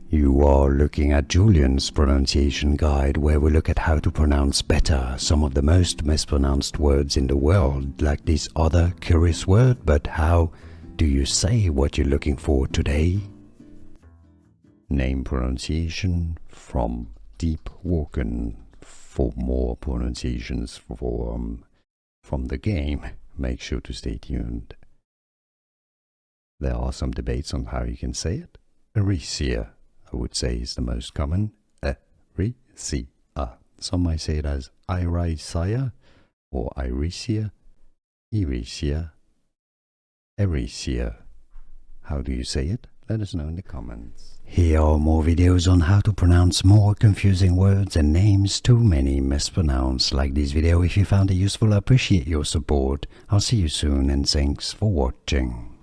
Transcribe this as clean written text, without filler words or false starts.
You are looking at Julian's pronunciation guide, where we look at how to pronounce better some of the most mispronounced words in the world, like this other curious word. But how do you say what you're looking for today? Name pronunciation from Deepwoken. For more pronunciations from the game, make sure to stay tuned. There are some debates on how you can say it. Erisia, I would say, is the most common. Erisia. Some might say it as Erisia or Erisia, Erisia, Erisia. How do you say it? Let us know in the comments. Here are more videos on how to pronounce more confusing words and names too many mispronounced. Like this video if you found it useful. I appreciate your support. I'll see you soon and thanks for watching.